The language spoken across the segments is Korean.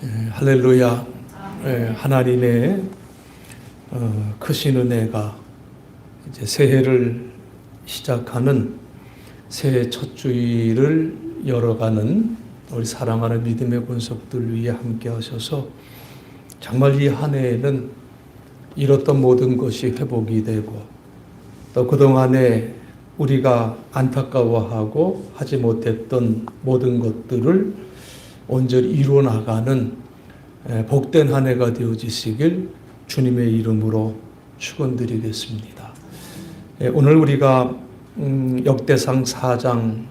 할렐루야. 하나님의 크신 은혜가 이제 새해를 시작하는 새해 첫 주일을 열어가는 우리 사랑하는 믿음의 권속들 위해 함께 하셔서 정말 이 한 해에는 잃었던 모든 것이 회복이 되고 또 그동안에 우리가 안타까워하고 하지 못했던 모든 것들을 온전히 이루어 나가는 복된 한 해가 되어지시길 주님의 이름으로 축원드리겠습니다. 오늘 우리가 역대상 4장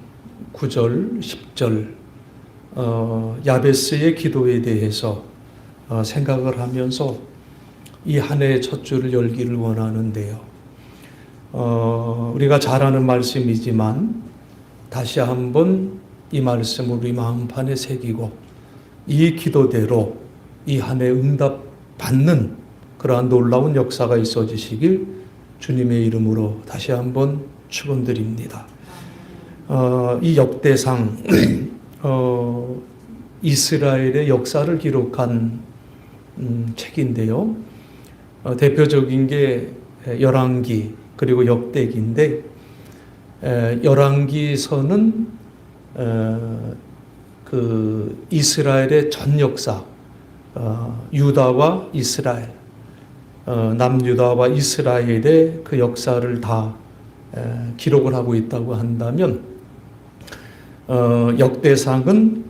9절, 10절 야베스의 기도에 대해서 생각을 하면서 이 한 해의 첫 주를 열기를 원하는데요. 우리가 잘 아는 말씀이지만 다시 한번 이 말씀을 우리 마음판에 새기고 이 기도대로 이 한 해 응답받는 그러한 놀라운 역사가 있어지시길 주님의 이름으로 다시 한번 축원드립니다. 이 역대상 이스라엘의 역사를 기록한 책인데요. 대표적인 게 열왕기 그리고 역대기인데 열왕기서는 그 이스라엘의 전 역사, 유다와 이스라엘, 남유다와 이스라엘의 그 역사를 다 기록을 하고 있다고 한다면, 역대상은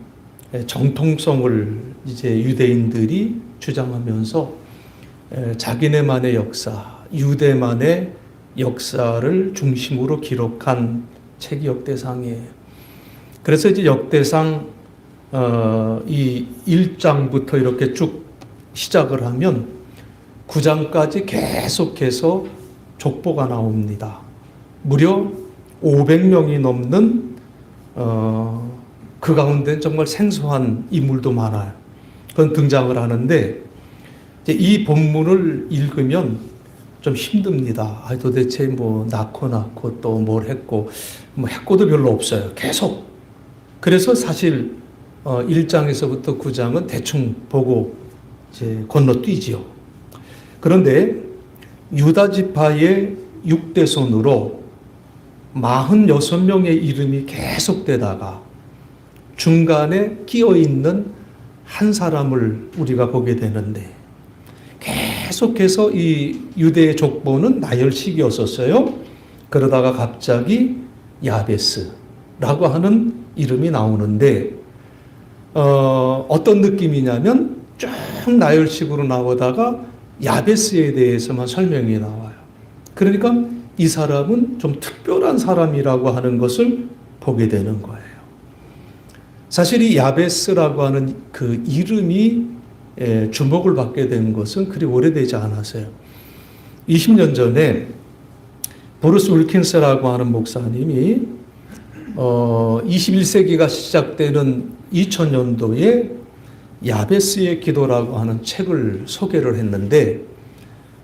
정통성을 이제 유대인들이 주장하면서 자기네만의 역사, 유대만의 역사를 중심으로 기록한 책이 역대상이에요. 그래서 이제 역대상 이 1장부터 이렇게 쭉 시작을 하면 9장까지 계속해서 족보가 나옵니다. 무려 500명이 넘는 그 가운데 정말 생소한 인물도 많아요. 그건 등장을 하는데 이제 이 본문을 읽으면 좀 힘듭니다. 도대체 뭐 낳고 또 뭘 했고 뭐 했고도 별로 없어요. 계속. 그래서 사실 1장에서부터 9장은 대충 보고 이제 건너뛰지요. 그런데 유다 지파의 6대손으로 46명의 이름이 계속되다가 중간에 끼어 있는 한 사람을 우리가 보게 되는데 계속해서 이 유대의 족보는 나열식이었었어요. 그러다가 갑자기 야베스라고 하는 이름이 나오는데 어떤 느낌이냐면 쭉 나열식으로 나오다가 야베스에 대해서만 설명이 나와요. 그러니까 이 사람은 좀 특별한 사람이라고 하는 것을 보게 되는 거예요. 사실 이 야베스라고 하는 그 이름이 주목을 받게 된 것은 그리 오래되지 않았어요. 20년 전에 브루스 윌킨스라고 하는 목사님이 21세기가 시작되는 2000년도에 야베스의 기도라고 하는 책을 소개를 했는데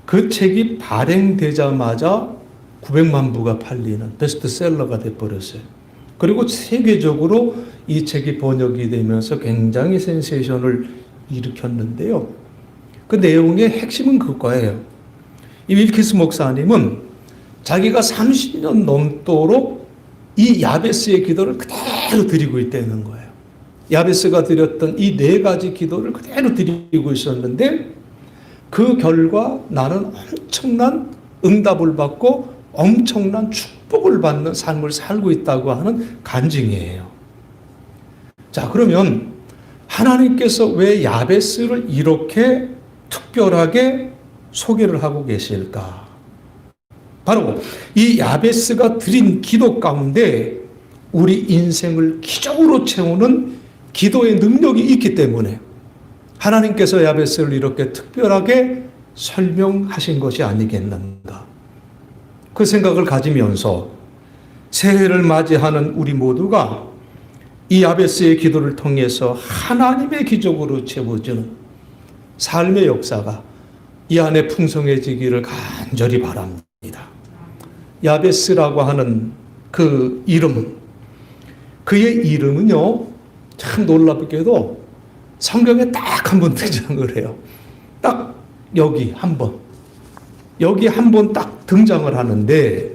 그 책이 발행되자마자 900만 부가 팔리는 베스트셀러가 돼버렸어요. 그리고 세계적으로 이 책이 번역이 되면서 굉장히 센세이션을 일으켰는데요. 그 내용의 핵심은 그거예요. 이 윌킨스 목사님은 자기가 30년 넘도록 이 야베스의 기도를 그대로 드리고 있다는 거예요. 야베스가 드렸던 이 4가지 기도를 그대로 드리고 있었는데 그 결과 나는 엄청난 응답을 받고 엄청난 축복을 받는 삶을 살고 있다고 하는 간증이에요. 자, 그러면 하나님께서 왜 야베스를 이렇게 특별하게 소개를 하고 계실까? 바로 이 야베스가 드린 기도 가운데 우리 인생을 기적으로 채우는 기도의 능력이 있기 때문에 하나님께서 야베스를 이렇게 특별하게 설명하신 것이 아니겠는가. 그 생각을 가지면서 새해를 맞이하는 우리 모두가 이 야베스의 기도를 통해서 하나님의 기적으로 채워지는 삶의 역사가 이 안에 풍성해지기를 간절히 바랍니다. 야베스라고 하는 그 이름, 그의 이름은요, 참 놀랍게도 성경에 딱 한 번 등장을 해요. 딱 여기 한 번. 여기 한 번 딱 등장을 하는데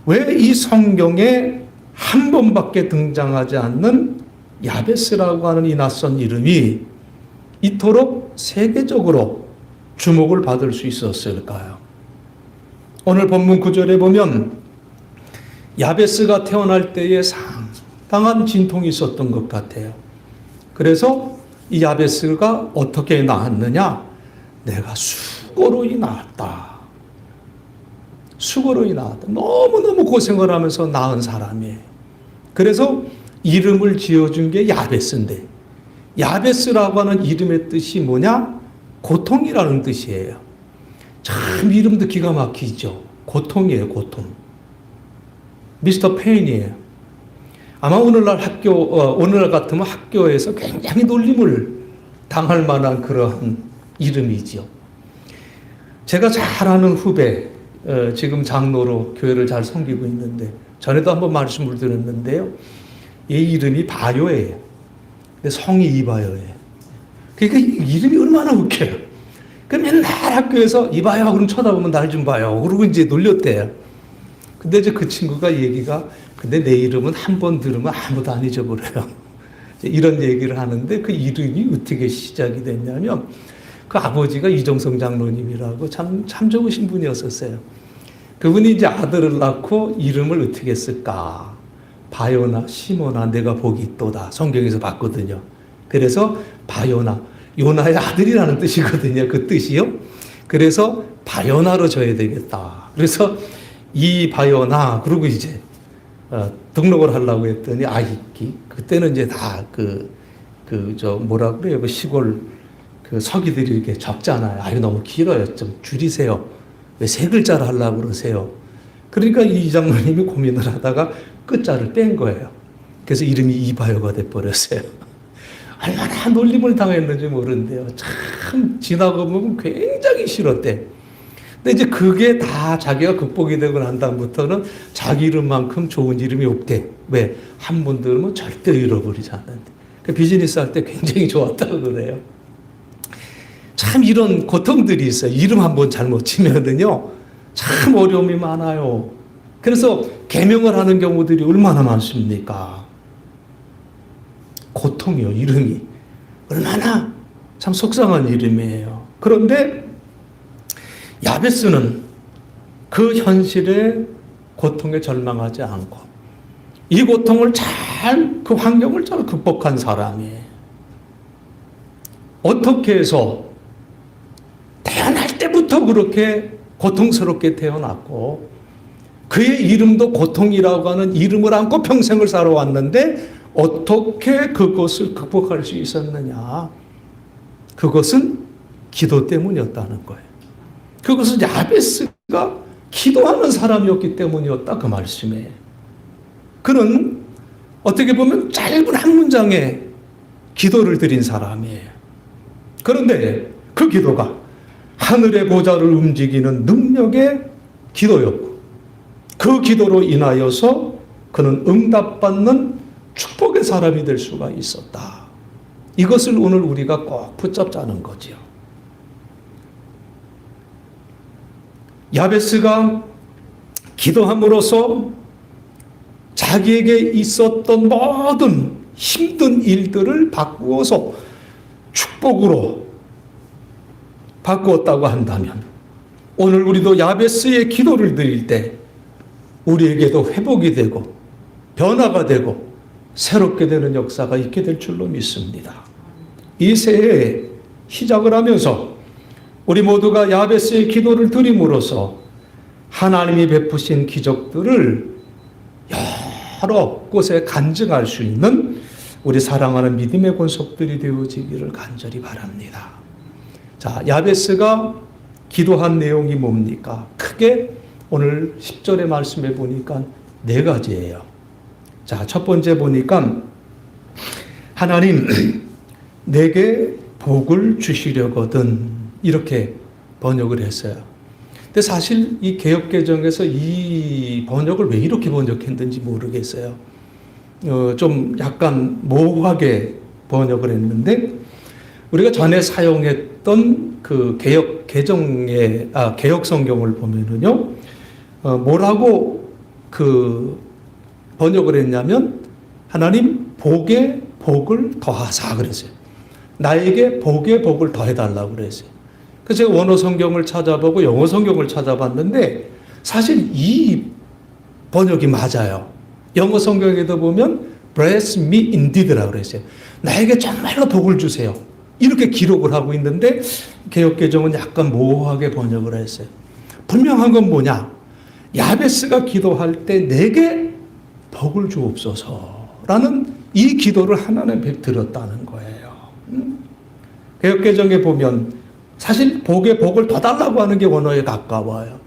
왜 이 성경에 한 번밖에 등장하지 않는 야베스라고 하는 이 낯선 이름이 이토록 세계적으로 주목을 받을 수 있었을까요? 오늘 본문 9절에 보면 야베스가 태어날 때에 상당한 진통이 있었던 것 같아요. 그래서 이 야베스가 어떻게 낳았느냐? 내가 수고로이 낳았다. 수고로이 낳았다. 너무너무 고생을 하면서 낳은 사람이에요. 그래서 이름을 지어준 게 야베스인데, 야베스라고 하는 이름의 뜻이 뭐냐? 고통이라는 뜻이에요. 참 이름도 기가 막히죠. 고통이에요, 고통. 미스터 페인이에요. 아마 오늘날 오늘날 같으면 학교에서 굉장히 놀림을 당할 만한 그런 이름이죠. 제가 잘 아는 후배, 지금 장로로 교회를 잘 섬기고 있는데, 전에도 한번 말씀을 드렸는데요. 이 이름이 바요예요. 근데 성이 이바요예요. 그러니까 이름이 얼마나 웃겨요. 그 맨날 학교에서 이바요, 그럼 쳐다보면 날 좀 봐요. 그러고 이제 놀렸대요. 근데 이제 그 친구가 얘기가, 근데 내 이름은 한 번 들으면 아무도 안 잊어버려요. 이런 얘기를 하는데 그 이름이 어떻게 시작이 됐냐면 그 아버지가 이정성 장로님이라고 참 좋으신 분이었었어요. 그분이 이제 아들을 낳고 이름을 어떻게 쓸까? 바요나 시모나 내가 복이 있도다. 성경에서 봤거든요. 그래서 바요나, 요나의 아들이라는 뜻이거든요. 그 뜻이요. 그래서 바요나로 줘야 되겠다. 그래서 이 바요나, 그리고 이제 등록을 하려고 했더니 그때는 이제 다 뭐라 그래요? 그 시골 그 서기들이 이렇게 적잖아요. 너무 길어요. 좀 줄이세요. 왜 세 글자를 하려고 그러세요? 그러니까 이 장로님이 고민을 하다가 끝자를 뺀 거예요. 그래서 이름이 이바요가 돼버렸어요. 얼마나 놀림을 당했는지 모르는데요. 참 지나고 보면 굉장히 싫었대. 근데 이제 그게 다 자기가 극복이 되고 난 다음부터는 자기 이름만큼 좋은 이름이 없대. 왜? 한 번 들으면 절대 잃어버리지 않는데. 그 비즈니스 할 때 굉장히 좋았다고 그래요. 참 이런 고통들이 있어요. 이름 한번 잘못 치면은요, 참 어려움이 많아요. 그래서 개명을 하는 경우들이 얼마나 많습니까? 고통이요, 이름이. 얼마나 참 속상한 이름이에요. 그런데 야베스는 그 현실의 고통에 절망하지 않고 이 고통을 그 환경을 잘 극복한 사람이에요. 어떻게 해서 태어날 때부터 그렇게 고통스럽게 태어났고 그의 이름도 고통이라고 하는 이름을 안고 평생을 살아왔는데 어떻게 그것을 극복할 수 있었느냐? 그것은 기도 때문이었다는 거예요. 그것은 야베스가 기도하는 사람이었기 때문이었다 그 말씀이에요. 그는 어떻게 보면 짧은 한 문장에 기도를 드린 사람이에요. 그런데 그 기도가 하늘의 보좌를 움직이는 능력의 기도였고 그 기도로 인하여서 그는 응답받는 축복의 사람이 될 수가 있었다. 이것을 오늘 우리가 꼭 붙잡자는 거지요. 야베스가 기도함으로써 자기에게 있었던 모든 힘든 일들을 바꾸어서 축복으로 바꾸었다고 한다면 오늘 우리도 야베스의 기도를 드릴 때 우리에게도 회복이 되고 변화가 되고 새롭게 되는 역사가 있게 될 줄로 믿습니다. 이 새해에 시작을 하면서 우리 모두가 야베스의 기도를 드림으로써 하나님이 베푸신 기적들을 여러 곳에 간증할 수 있는 우리 사랑하는 믿음의 권속들이 되어지기를 간절히 바랍니다. 자, 야베스가 기도한 내용이 뭡니까? 크게 오늘 10절의 말씀에 보니까 4가지예요. 자, 첫 번째 보니까 하나님 내게 복을 주시려거든 이렇게 번역을 했어요. 근데 사실 이 개역개정에서 이 번역을 왜 이렇게 번역했는지 모르겠어요. 좀 약간 모호하게 번역을 했는데 우리가 전에 사용했던 그 개혁 성경을 보면은요, 뭐라고 그 번역을 했냐면, 하나님 복에 복을 더하사 그랬어요. 나에게 복에 복을 더해달라고 그랬어요. 그래서 제가 원어 성경을 찾아보고 영어 성경을 찾아봤는데, 사실 이 번역이 맞아요. 영어 성경에도 보면 bless me indeed라고 그랬어요. 나에게 정말로 복을 주세요. 이렇게 기록을 하고 있는데 개역개정은 약간 모호하게 번역을 했어요. 분명한 건 뭐냐? 야베스가 기도할 때 내게 복을 주옵소서라는 이 기도를 하나님께 드렸다는 거예요. 개역개정에 보면 사실 복에 복을 더 달라고 하는 게 원어에 가까워요.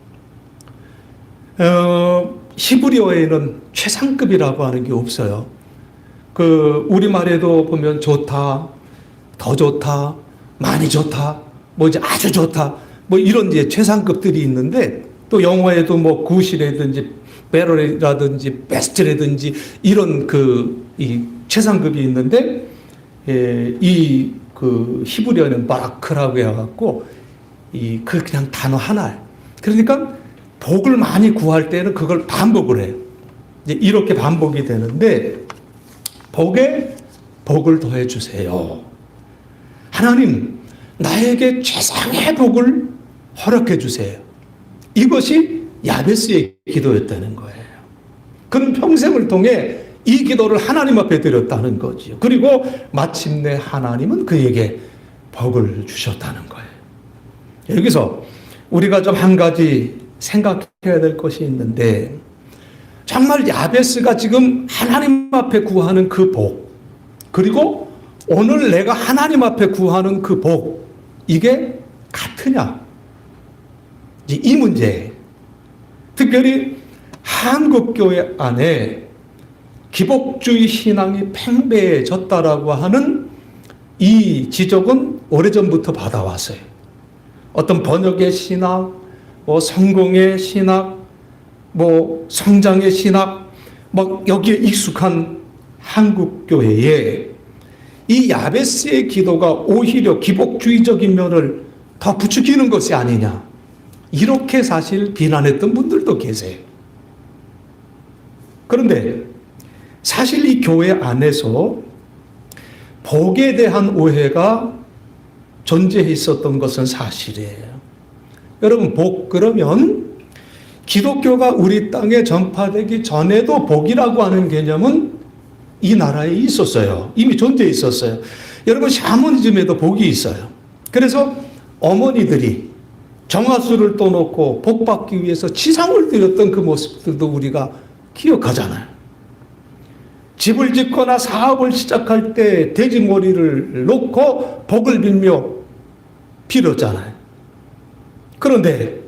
히브리어에는 최상급이라고 하는 게 없어요. 그 우리말에도 보면 좋다, 더 좋다, 많이 좋다, 뭐 이제 아주 좋다, 뭐 이런 이제 최상급들이 있는데, 또 영어에도 뭐 굿이라든지 better라든지 best라든지 이런 이 최상급이 있는데, 이 그 히브리어는 바라크라고 해갖고 그냥 단어 하나예요. 그러니까 복을 많이 구할 때는 그걸 반복을 해요. 이제 이렇게 반복이 되는데, 복에 복을 더해 주세요. 하나님, 나에게 최상의 복을 허락해 주세요. 이것이 야베스의 기도였다는 거예요. 그는 평생을 통해 이 기도를 하나님 앞에 드렸다는 거지요. 그리고 마침내 하나님은 그에게 복을 주셨다는 거예요. 여기서 우리가 좀 한 가지 생각해야 될 것이 있는데, 정말 야베스가 지금 하나님 앞에 구하는 그 복, 그리고 오늘 내가 하나님 앞에 구하는 그 복, 이게 같으냐? 이 문제. 특별히 한국교회 안에 기복주의 신앙이 팽배해졌다라고 하는 이 지적은 오래전부터 받아왔어요. 어떤 번역의 신학, 뭐 성공의 신학, 뭐 성장의 신학, 막 여기에 익숙한 한국교회에 이 야베스의 기도가 오히려 기복주의적인 면을 더 부추기는 것이 아니냐, 이렇게 사실 비난했던 분들도 계세요. 그런데 사실 이 교회 안에서 복에 대한 오해가 존재해 있었던 것은 사실이에요. 여러분, 복 그러면 기독교가 우리 땅에 전파되기 전에도 복이라고 하는 개념은 이 나라에 있었어요. 이미 존재해 있었어요. 여러분, 샤머니즘에도 복이 있어요. 그래서 어머니들이 정화수를 떠놓고 복 받기 위해서 치상을 드렸던 그 모습들도 우리가 기억하잖아요. 집을 짓거나 사업을 시작할 때 돼지머리를 놓고 복을 빌며 빌었잖아요. 그런데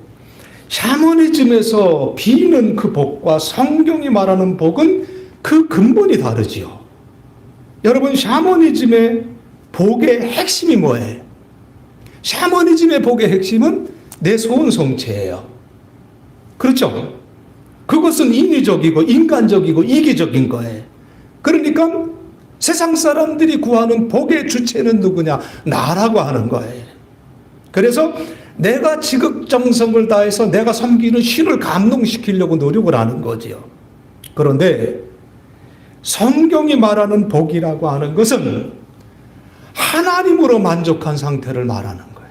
샤머니즘에서 비는 그 복과 성경이 말하는 복은 그 근본이 다르지요. 여러분, 샤머니즘의 복의 핵심이 뭐예요? 샤머니즘의 복의 핵심은 내 소원 성취예요. 그렇죠? 그것은 인위적이고 인간적이고 이기적인 거예요. 그러니까 세상 사람들이 구하는 복의 주체는 누구냐? 나라고 하는 거예요. 그래서 내가 지극정성을 다해서 내가 섬기는 신을 감동시키려고 노력을 하는 거지요. 그런데 성경이 말하는 복이라고 하는 것은 하나님으로 만족한 상태를 말하는 거예요.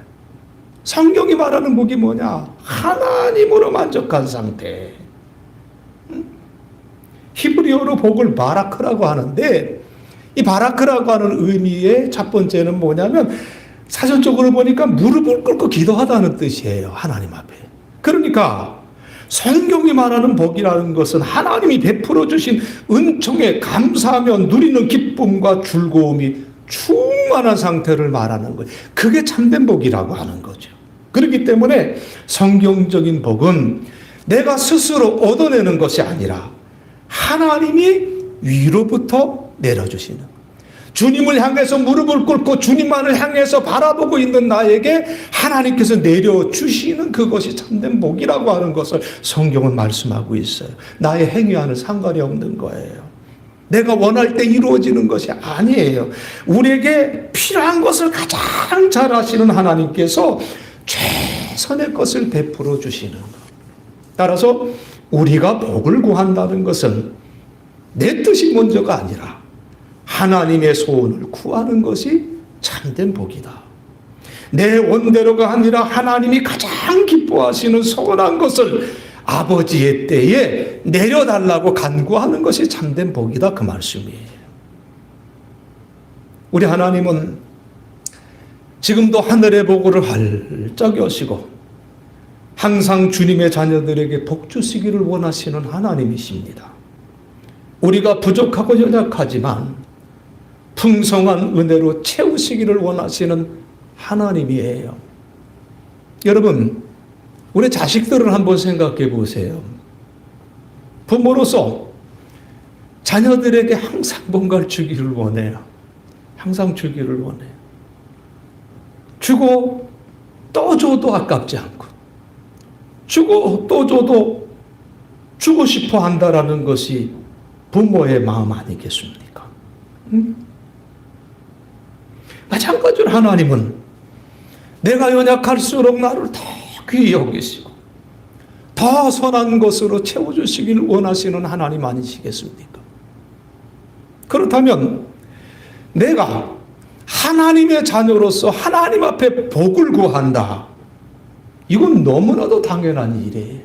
성경이 말하는 복이 뭐냐? 하나님으로 만족한 상태. 히브리어로 복을 바라크라고 하는데, 이 바라크라고 하는 의미의 첫 번째는 뭐냐면, 사전적으로 보니까 무릎을 꿇고 기도하다는 뜻이에요. 하나님 앞에. 그러니까 성경이 말하는 복이라는 것은 하나님이 베풀어 주신 은총에 감사하며 누리는 기쁨과 즐거움이 충만한 상태를 말하는 거예요. 그게 참된 복이라고 하는 거죠. 그렇기 때문에 성경적인 복은 내가 스스로 얻어내는 것이 아니라 하나님이 위로부터 내려주시는, 주님을 향해서 무릎을 꿇고 주님만을 향해서 바라보고 있는 나에게 하나님께서 내려주시는 그것이 참된 복이라고 하는 것을 성경은 말씀하고 있어요. 나의 행위와는 상관이 없는 거예요. 내가 원할 때 이루어지는 것이 아니에요. 우리에게 필요한 것을 가장 잘 아시는 하나님께서 최선의 것을 베풀어 주시는 것. 따라서 우리가 복을 구한다는 것은 내 뜻이 먼저가 아니라 하나님의 소원을 구하는 것이 참된 복이다. 내 원대로가 아니라 하나님이 가장 기뻐하시는 선한 것을 아버지의 때에 내려달라고 간구하는 것이 참된 복이다, 그 말씀이에요. 우리 하나님은 지금도 하늘의 보고를 활짝 여시고 항상 주님의 자녀들에게 복 주시기를 원하시는 하나님이십니다. 우리가 부족하고 연약하지만 풍성한 은혜로 채우시기를 원하시는 하나님이에요. 여러분, 우리 자식들을 한번 생각해 보세요. 부모로서 자녀들에게 항상 뭔가를 주기를 원해요. 항상 주기를 원해요. 주고 또 줘도 아깝지 않고, 주고 또 줘도 주고 싶어 한다라는 것이 부모의 마음 아니겠습니까? 마찬가지로 하나님은 내가 연약할수록 나를 더 귀히 여기시고 더 선한 것으로 채워주시기를 원하시는 하나님 아니시겠습니까? 그렇다면 내가 하나님의 자녀로서 하나님 앞에 복을 구한다. 이건 너무나도 당연한 일이에요.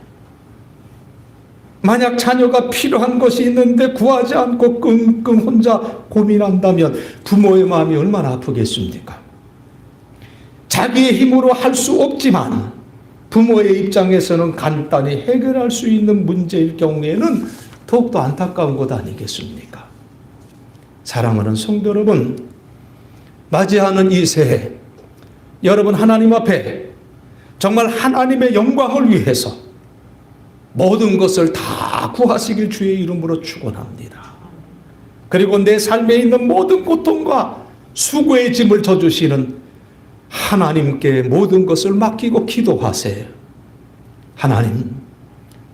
만약 자녀가 필요한 것이 있는데 구하지 않고 끙끙 혼자 고민한다면 부모의 마음이 얼마나 아프겠습니까? 자기의 힘으로 할 수 없지만 부모의 입장에서는 간단히 해결할 수 있는 문제일 경우에는 더욱더 안타까운 것 아니겠습니까? 사랑하는 성도 여러분, 맞이하는 이 새해 여러분 하나님 앞에 정말 하나님의 영광을 위해서 모든 것을 다 구하시길 주의 이름으로 축원합니다. 그리고 내 삶에 있는 모든 고통과 수고의 짐을 져주시는 하나님께 모든 것을 맡기고 기도하세요. 하나님,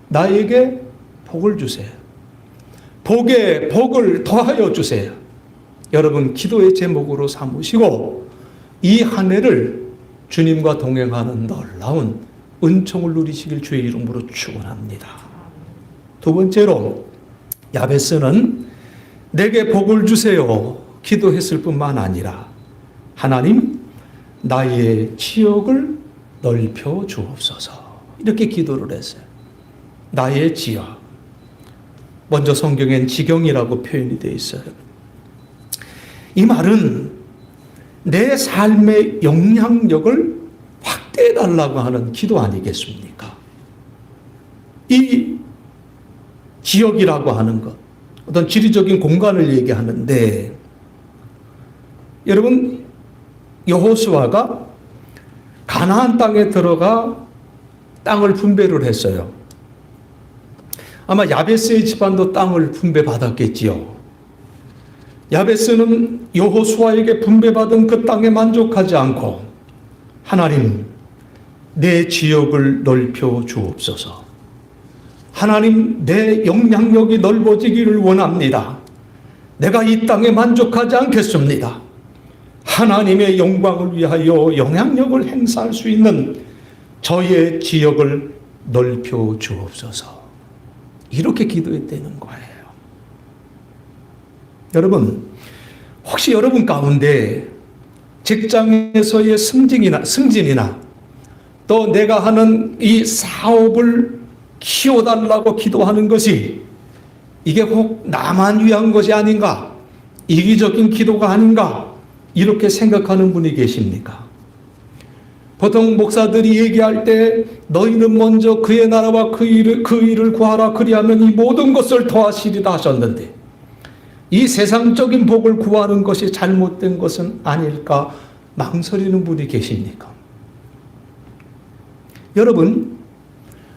나에게 복을 주세요. 복에 복을 더하여 주세요. 여러분 기도의 제목으로 삼으시고 이 한 해를 주님과 동행하는 놀라운 은총을 누리시길 주의 이름으로 축원합니다. 두 번째로 야베스는 내게 복을 주세요 기도했을 뿐만 아니라 하나님 나의 지역을 넓혀 주옵소서 이렇게 기도를 했어요. 나의 지역, 먼저 성경엔 지경이라고 표현이 되어 있어요. 이 말은 내 삶의 영향력을 확대해달라고 하는 기도 아니겠습니까? 이 지역이라고 하는 것, 어떤 지리적인 공간을 얘기하는데, 여러분 여호수아가 가나안 땅에 들어가 땅을 분배를 했어요. 아마 야베스의 집안도 땅을 분배받았겠지요. 야베스는 여호수아에게 분배받은 그 땅에 만족하지 않고 하나님 내 지역을 넓혀 주옵소서. 하나님 내 영향력이 넓어지기를 원합니다. 내가 이 땅에 만족하지 않겠습니다. 하나님의 영광을 위하여 영향력을 행사할 수 있는 저의 지역을 넓혀 주옵소서. 이렇게 기도했다는 거예요. 여러분, 혹시 여러분 가운데 직장에서의 승진이나 또 내가 하는 이 사업을 키워달라고 기도하는 것이 이게 꼭 나만 위한 것이 아닌가? 이기적인 기도가 아닌가? 이렇게 생각하는 분이 계십니까? 보통 목사들이 얘기할 때 너희는 먼저 그의 나라와 그 일을 구하라 그리하면 이 모든 것을 더하시리다 하셨는데 이 세상적인 복을 구하는 것이 잘못된 것은 아닐까 망설이는 분이 계십니까? 여러분,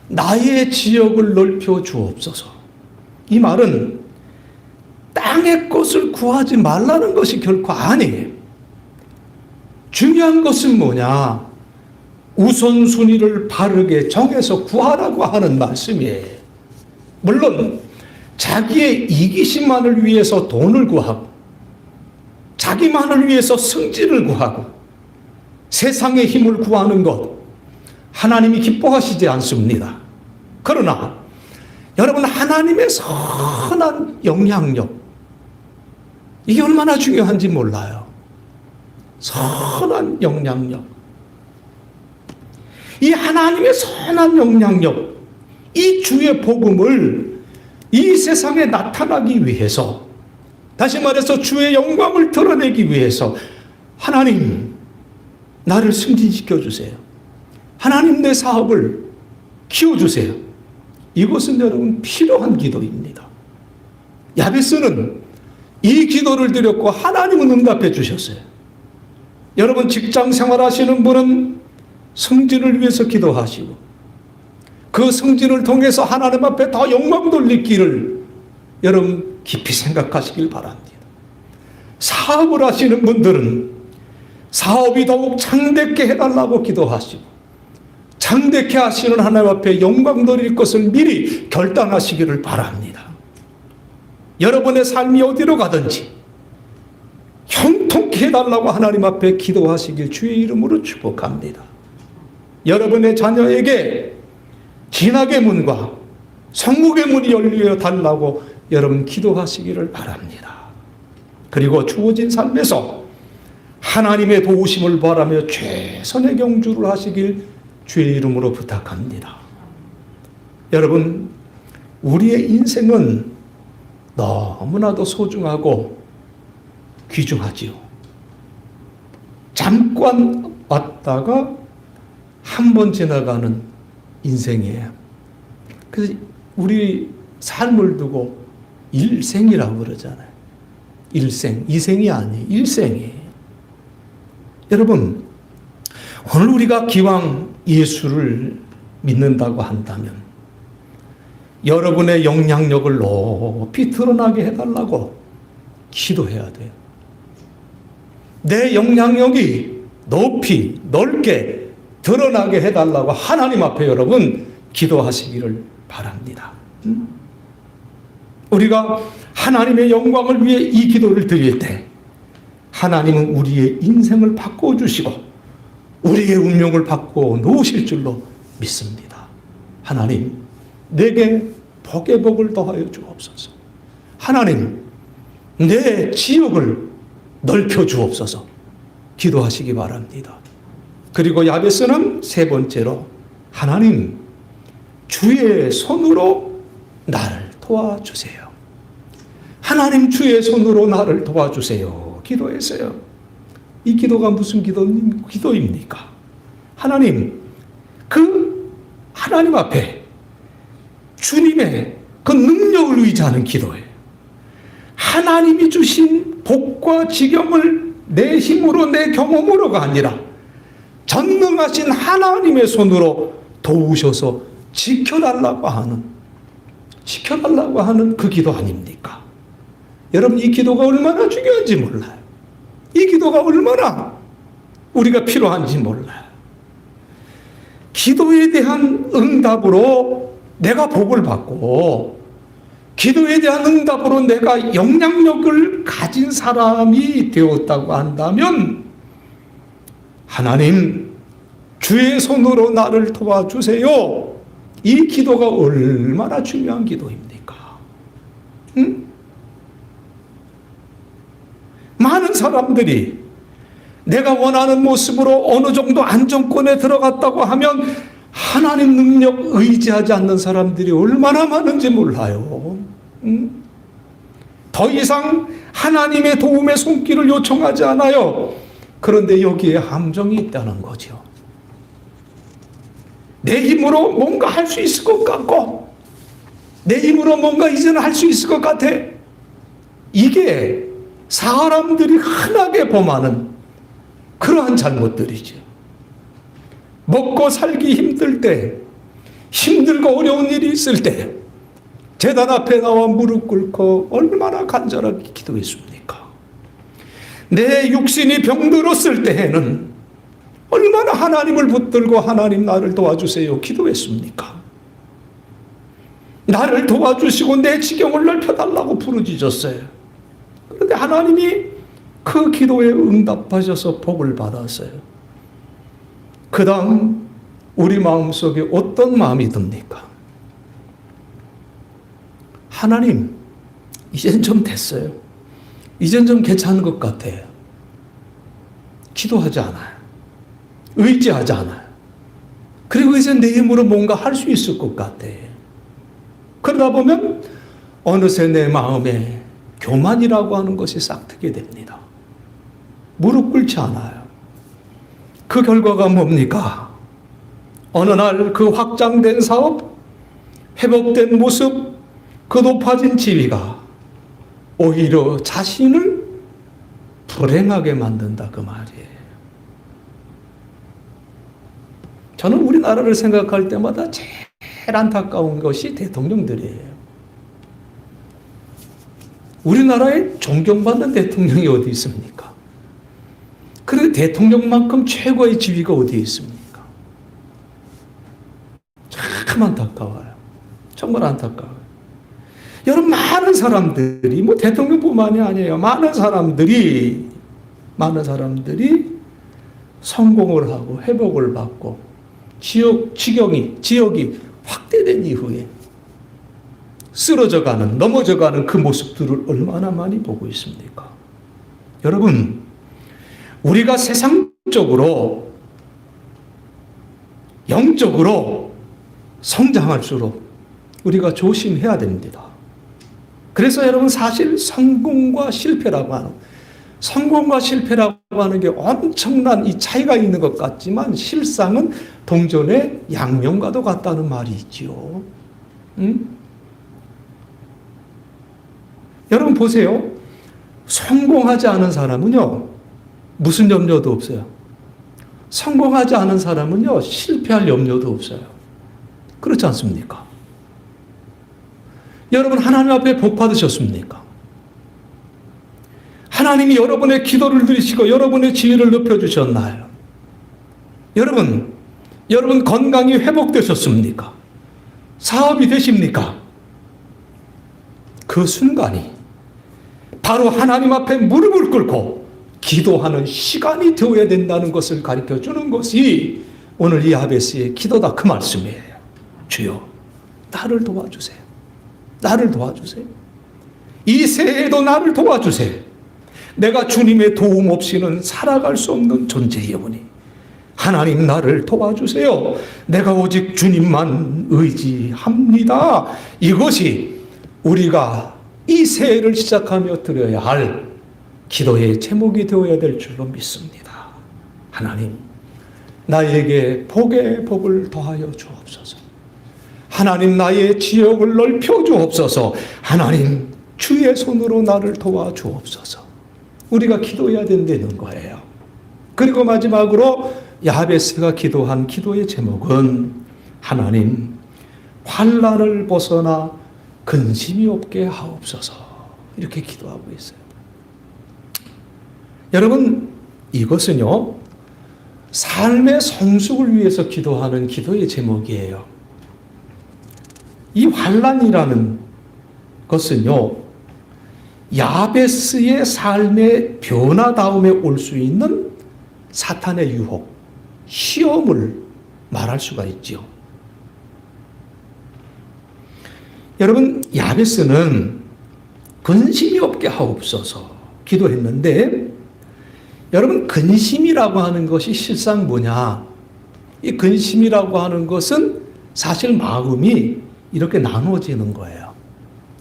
나의 지역을 넓혀 주옵소서. 이 말은 땅의 것을 구하지 말라는 것이 결코 아니에요. 중요한 것은 뭐냐? 우선순위를 바르게 정해서 구하라고 하는 말씀이에요. 물론 자기의 이기심만을 위해서 돈을 구하고 자기만을 위해서 승진을 구하고 세상의 힘을 구하는 것 하나님이 기뻐하시지 않습니다. 그러나 여러분, 하나님의 선한 영향력, 이게 얼마나 중요한지 몰라요. 선한 영향력. 이 하나님의 선한 영향력, 이 주의 복음을 이 세상에 나타나기 위해서, 다시 말해서 주의 영광을 드러내기 위해서 하나님, 나를 승진시켜 주세요. 하나님, 내 사업을 키워주세요. 이것은 여러분 필요한 기도입니다. 야베스는 이 기도를 드렸고 하나님은 응답해 주셨어요. 여러분, 직장 생활하시는 분은 승진을 위해서 기도하시고 그 승진을 통해서 하나님 앞에 더 영광 돌리기를 여러분 깊이 생각하시길 바랍니다. 사업을 하시는 분들은 사업이 더욱 창대케 해달라고 기도하시고 창대케 하시는 하나님 앞에 영광 돌릴 것을 미리 결단하시기를 바랍니다. 여러분의 삶이 어디로 가든지 형통케 해달라고 하나님 앞에 기도하시길 주의 이름으로 축복합니다. 여러분의 자녀에게 진학의 문과 성국의 문이 열려 달라고 여러분 기도하시기를 바랍니다. 그리고 주어진 삶에서 하나님의 도우심을 바라며 최선의 경주를 하시길 주의 이름으로 부탁합니다. 여러분, 우리의 인생은 너무나도 소중하고 귀중하지요. 잠깐 왔다가 한 번 지나가는 인생이에요. 그래서 우리 삶을 두고 일생이라고 그러잖아요. 일생, 이생이 아니에요. 일생이에요. 여러분, 오늘 우리가 기왕 예수를 믿는다고 한다면 여러분의 영향력을 높이 드러나게 해달라고 기도해야 돼요. 내 영향력이 높이 넓게 드러나게 해달라고 하나님 앞에 여러분 기도하시기를 바랍니다. 우리가 하나님의 영광을 위해 이 기도를 드릴 때 하나님은 우리의 인생을 바꿔주시고 우리의 운명을 바꿔 놓으실 줄로 믿습니다. 하나님, 내게 복의 복을 더하여 주옵소서. 하나님, 내 지역을 넓혀 주옵소서. 기도하시기 바랍니다. 그리고 야베스는 세 번째로, 하나님, 주의 손으로 나를 도와주세요. 하나님, 주의 손으로 나를 도와주세요. 기도했어요. 이 기도가 무슨 기도입니까? 하나님, 그 하나님 앞에 주님의 그 능력을 의지하는 기도예요. 하나님이 주신 복과 지경을 내 힘으로, 내 경험으로가 아니라 전능하신 하나님의 손으로 도우셔서 지켜달라고 하는 그 기도 아닙니까? 여러분, 이 기도가 얼마나 중요한지 몰라요. 이 기도가 얼마나 우리가 필요한지 몰라요. 기도에 대한 응답으로 내가 복을 받고 기도에 대한 응답으로 내가 영향력을 가진 사람이 되었다고 한다면 하나님, 주의 손으로 나를 도와주세요. 이 기도가 얼마나 중요한 기도입니까? 많은 사람들이 내가 원하는 모습으로 어느 정도 안정권에 들어갔다고 하면 하나님 능력 의지하지 않는 사람들이 얼마나 많은지 몰라요. 더 이상 하나님의 도움의 손길을 요청하지 않아요. 그런데 여기에 함정이 있다는 거죠. 내 힘으로 뭔가 할 수 있을 것 같고 내 힘으로 뭔가 이제는 할 수 있을 것 같아. 이게 사람들이 흔하게 범하는 그러한 잘못들이죠. 먹고 살기 힘들 때, 힘들고 어려운 일이 있을 때 제단 앞에 나와 무릎 꿇고 얼마나 간절하게 기도했습니까? 내 육신이 병들었을 때에는 얼마나 하나님을 붙들고 하나님 나를 도와주세요 기도했습니까? 나를 도와주시고 내 지경을 넓혀달라고 부르짖었어요. 그런데 하나님이 그 기도에 응답하셔서 복을 받았어요. 그 다음 우리 마음속에 어떤 마음이 듭니까? 하나님, 이젠 좀 됐어요. 이젠 좀 괜찮은 것 같아요. 기도하지 않아요. 의지하지 않아요. 그리고 이제 내 힘으로 뭔가 할 수 있을 것 같아요. 그러다 보면 어느새 내 마음에 교만이라고 하는 것이 싹트게 됩니다. 무릎 꿇지 않아요. 그 결과가 뭡니까? 어느 날 그 확장된 사업, 회복된 모습, 그 높아진 지위가 오히려 자신을 불행하게 만든다 그 말이에요. 저는 우리나라를 생각할 때마다 제일 안타까운 것이 대통령들이에요. 우리나라에 존경받는 대통령이 어디 있습니까? 그런데 대통령만큼 최고의 지위가 어디 있습니까? 참 안타까워요. 정말 안타까워요. 여러분, 많은 사람들이, 뭐 대통령뿐만이 아니에요. 많은 사람들이 성공을 하고 회복을 받고 지역이 확대된 이후에 쓰러져가는, 넘어져가는 그 모습들을 얼마나 많이 보고 있습니까? 여러분, 우리가 세상적으로, 영적으로 성장할수록 우리가 조심해야 됩니다. 그래서 여러분, 사실 성공과 실패라고 하는 게 엄청난 이 차이가 있는 것 같지만 실상은 동전의 양면과도 같다는 말이 있지요. 여러분 보세요. 성공하지 않은 사람은요, 무슨 염려도 없어요. 성공하지 않은 사람은요, 실패할 염려도 없어요. 그렇지 않습니까? 여러분, 하나님 앞에 복 받으셨습니까? 하나님이 여러분의 기도를 들으시고 여러분의 지위를 높여주셨나요? 여러분 건강이 회복되셨습니까? 사업이 되십니까? 그 순간이 바로 하나님 앞에 무릎을 꿇고 기도하는 시간이 되어야 된다는 것을 가르쳐 주는 것이 오늘 이 야베스의 기도다 그 말씀이에요. 주여, 나를 도와주세요. 나를 도와주세요. 이 새해에도 나를 도와주세요. 내가 주님의 도움 없이는 살아갈 수 없는 존재이오니 하나님 나를 도와주세요. 내가 오직 주님만 의지합니다. 이것이 우리가 이 새해를 시작하며 드려야 할 기도의 제목이 되어야 될 줄로 믿습니다. 하나님, 나에게 복의 복을 더하여 주옵소서. 하나님, 나의 지역을 넓혀 주옵소서. 하나님, 주의 손으로 나를 도와 주옵소서. 우리가 기도해야 된다는 거예요. 그리고 마지막으로 야베스가 기도한 기도의 제목은 하나님, 환난을 벗어나 근심이 없게 하옵소서. 이렇게 기도하고 있어요. 여러분, 이것은요, 삶의 성숙을 위해서 기도하는 기도의 제목이에요. 이 환난이라는 것은요, 야베스의 삶의 변화다움에 올 수 있는 사탄의 유혹, 시험을 말할 수가 있죠. 여러분, 야베스는 근심이 없게 하옵소서 기도했는데, 여러분, 근심이라고 하는 것이 실상 뭐냐? 이 근심이라고 하는 것은 사실 마음이 이렇게 나눠지는 거예요.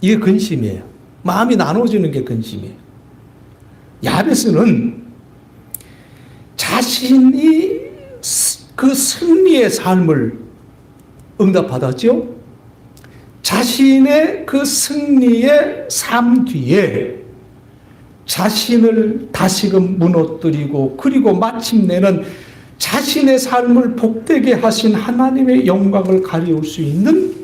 이게 근심이에요. 마음이 나눠지는 게 근심이에요. 야베스는 자신이 그 승리의 삶을 응답받았죠. 자신의 그 승리의 삶 뒤에 자신을 다시금 무너뜨리고 그리고 마침내는 자신의 삶을 복되게 하신 하나님의 영광을 가리울 수 있는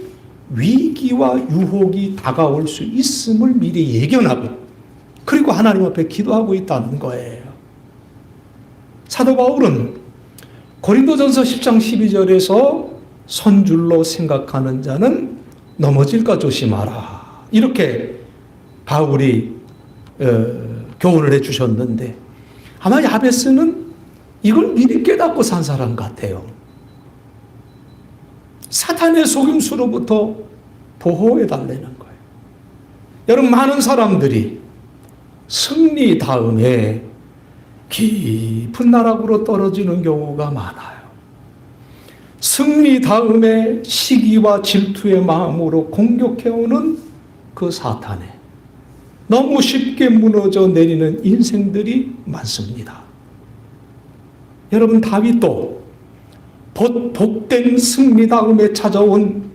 위기와 유혹이 다가올 수 있음을 미리 예견하고 그리고 하나님 앞에 기도하고 있다는 거예요. 사도 바울은 고린도전서 10장 12절에서 선줄로 생각하는 자는 넘어질까 조심하라. 이렇게 바울이 교훈을 해주셨는데 아마 야베스는 이걸 미리 깨닫고 산 사람 같아요. 사탄의 속임수로부터 보호해달라는 거예요. 여러분, 많은 사람들이 승리 다음에 깊은 나락으로 떨어지는 경우가 많아요. 승리 다음에 시기와 질투의 마음으로 공격해오는 그 사탄에 너무 쉽게 무너져 내리는 인생들이 많습니다. 여러분, 다윗도 복된 승리 다음에 찾아온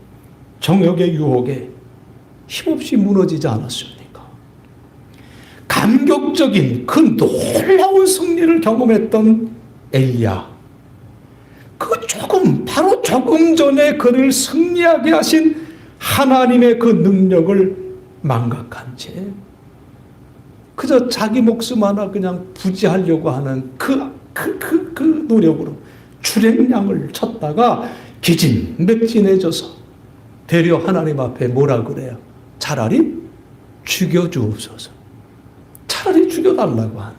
정욕의 유혹에 힘없이 무너지지 않았습니까? 감격적인 그 놀라운 승리를 경험했던 엘리야, 바로 조금 전에 그를 승리하게 하신 하나님의 그 능력을 망각한 채 그저 자기 목숨 하나 그냥 부지하려고 하는 그 노력으로 출행량을 쳤다가 기진맥진해져서 되려 하나님 앞에 뭐라 그래요? 차라리 죽여주옵소서. 차라리 죽여달라고 한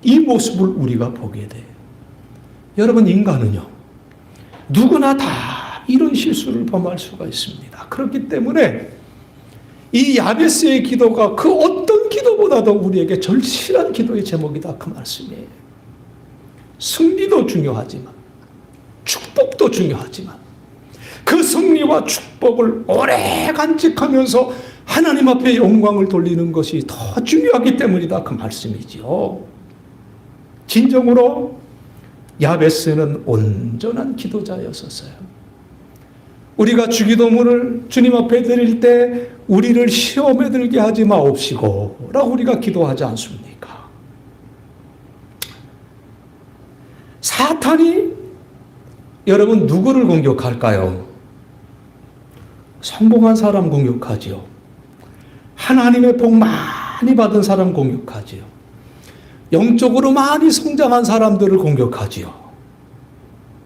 이 모습을 우리가 보게 돼요. 여러분, 인간은요, 누구나 다 이런 실수를 범할 수가 있습니다. 그렇기 때문에 이 야베스의 기도가 그 어떤 기도보다도 우리에게 절실한 기도의 제목이다, 그 말씀이에요. 승리도 중요하지만 축복도 중요하지만 그 승리와 축복을 오래 간직하면서 하나님 앞에 영광을 돌리는 것이 더 중요하기 때문이다, 그 말씀이지요. 진정으로 야베스는 온전한 기도자였었어요. 우리가 주기도문을 주님 앞에 드릴 때 우리를 시험에 들게 하지 마옵시고 라고 우리가 기도하지 않습니까? 사탄이 여러분 누구를 공격할까요? 성공한 사람 공격하지요. 하나님의 복 많이 받은 사람 공격하지요. 영적으로 많이 성장한 사람들을 공격하지요.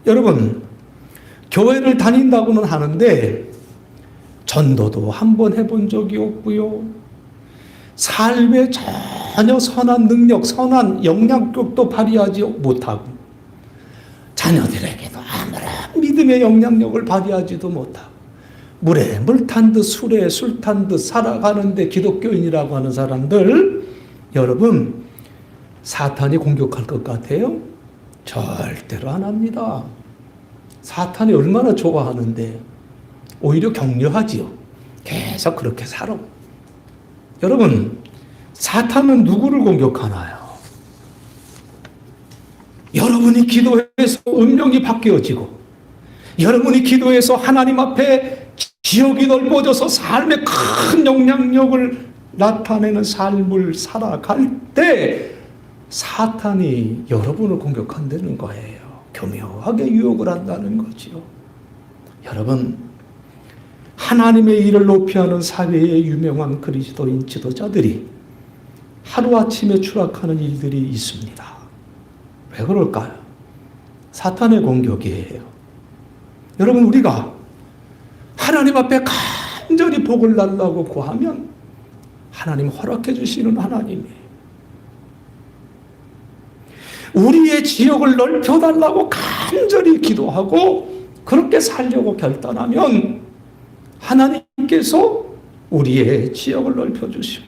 여러분, 교회를 다닌다고는 하는데 전도도 한번 해본 적이 없고요. 삶에 전혀 선한 능력, 선한 영향력도 발휘하지 못하고 자녀들에게도 아무런 믿음의 영향력을 발휘하지도 못하고 물에 물 탄 듯 술에 술 탄 듯 살아가는데 기독교인이라고 하는 사람들, 여러분, 사탄이 공격할 것 같아요? 절대로 안 합니다. 사탄이 얼마나 좋아하는데 오히려 격려하지요. 계속 그렇게 살아. 여러분, 사탄은 누구를 공격하나요? 여러분이 기도해서 운명이 바뀌어지고 여러분이 기도해서 하나님 앞에 지역이 넓어져서 삶의 큰 영향력을 나타내는 삶을 살아갈 때 사탄이 여러분을 공격한다는 거예요. 교묘하게 유혹을 한다는 거지요. 여러분, 하나님의 일을 높이하는 사회의 유명한 그리스도인 지도자들이 하루아침에 추락하는 일들이 있습니다. 왜 그럴까요? 사탄의 공격이에요. 여러분, 우리가 하나님 앞에 간절히 복을 달라고 구하면 하나님 허락해 주시는 하나님이에요. 우리의 지역을 넓혀달라고 간절히 기도하고 그렇게 살려고 결단하면 하나님께서 우리의 지역을 넓혀주시고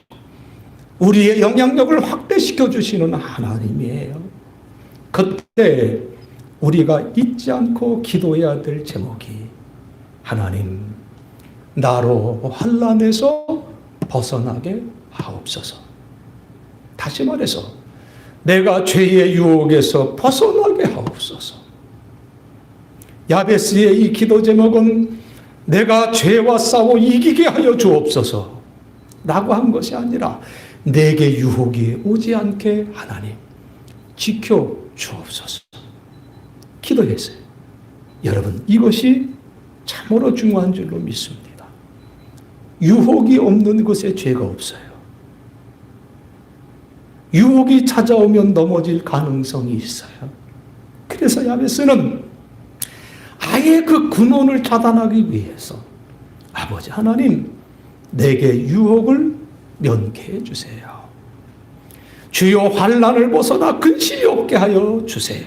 우리의 영향력을 확대시켜 주시는 하나님이에요. 그때 우리가 잊지 않고 기도해야 될 제목이 하나님, 나로 환난에서 벗어나게 하옵소서. 다시 말해서 내가 죄의 유혹에서 벗어나게 하옵소서. 야베스의 이 기도 제목은 내가 죄와 싸워 이기게 하여 주옵소서 라고 한 것이 아니라 내게 유혹이 오지 않게 하나님 지켜 주옵소서 기도했어요. 여러분, 이것이 참으로 중요한 줄로 믿습니다. 유혹이 없는 곳에 죄가 없어요. 유혹이 찾아오면 넘어질 가능성이 있어요. 그래서 야베스는 아예 그 근원을 차단하기 위해서 아버지 하나님, 내게 유혹을 면케해 주세요. 주여 환난을 벗어나 근심이 없게 하여 주세요.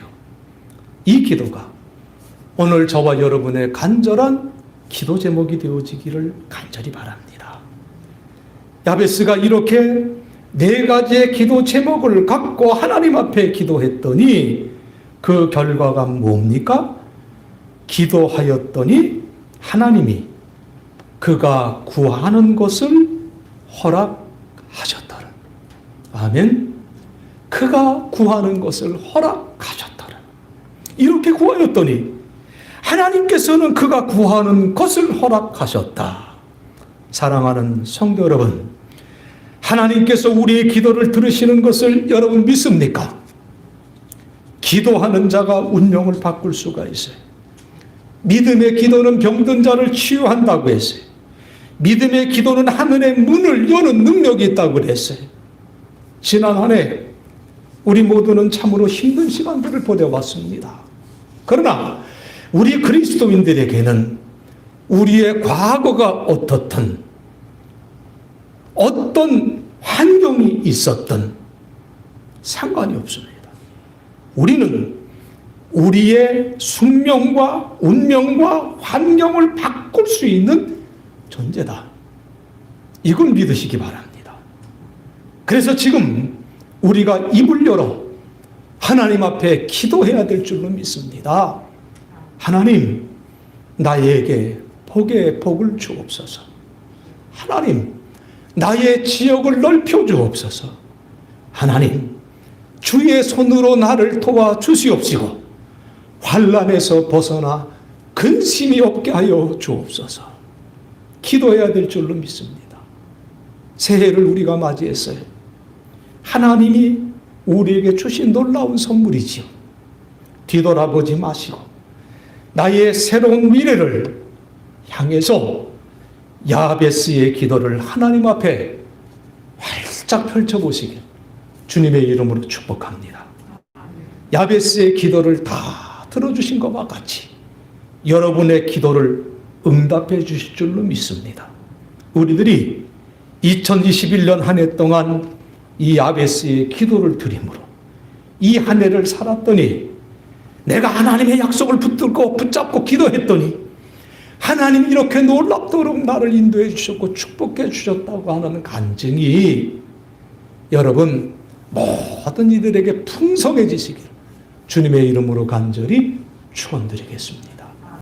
이 기도가 오늘 저와 여러분의 간절한 기도 제목이 되어지기를 간절히 바랍니다. 야베스가 이렇게 4가지의 기도 제목을 갖고 하나님 앞에 기도했더니 그 결과가 뭡니까? 기도하였더니 하나님이 그가 구하는 것을 허락하셨더라. 아멘. 그가 구하는 것을 허락하셨더라. 이렇게 구하였더니 하나님께서는 그가 구하는 것을 허락하셨다. 사랑하는 성도 여러분, 하나님께서 우리의 기도를 들으시는 것을 여러분 믿습니까? 기도하는 자가 운명을 바꿀 수가 있어요. 믿음의 기도는 병든 자를 치유한다고 했어요. 믿음의 기도는 하늘의 문을 여는 능력이 있다고 그랬어요. 지난 한 해 우리 모두는 참으로 힘든 시간들을 보내왔습니다. 그러나 우리 그리스도인들에게는 우리의 과거가 어떻든 어떤 환경이 있었든 상관이 없습니다. 우리는 우리의 숙명과 운명과 환경을 바꿀 수 있는 존재다. 이걸 믿으시기 바랍니다. 그래서 지금 우리가 입을 열어 하나님 앞에 기도해야 될 줄로 믿습니다. 하나님, 나에게 복의 복을 주옵소서. 하나님, 나의 지역을 넓혀 주옵소서. 하나님, 주의 손으로 나를 도와주시옵시고 환난에서 벗어나 근심이 없게 하여 주옵소서. 기도해야 될 줄로 믿습니다. 새해를 우리가 맞이했어요. 하나님이 우리에게 주신 놀라운 선물이지요. 뒤돌아보지 마시고 나의 새로운 미래를 향해서 야베스의 기도를 하나님 앞에 활짝 펼쳐보시길 주님의 이름으로 축복합니다. 야베스의 기도를 다 들어주신 것과 같이 여러분의 기도를 응답해 주실 줄로 믿습니다. 우리들이 2021년 한 해 동안 이 야베스의 기도를 드림으로 이 한 해를 살았더니 내가 하나님의 약속을 붙잡고 기도했더니 하나님이 이렇게 놀랍도록 나를 인도해 주셨고 축복해 주셨다고 하는 간증이 여러분 모든 이들에게 풍성해지시길 주님의 이름으로 간절히 축원드리겠습니다.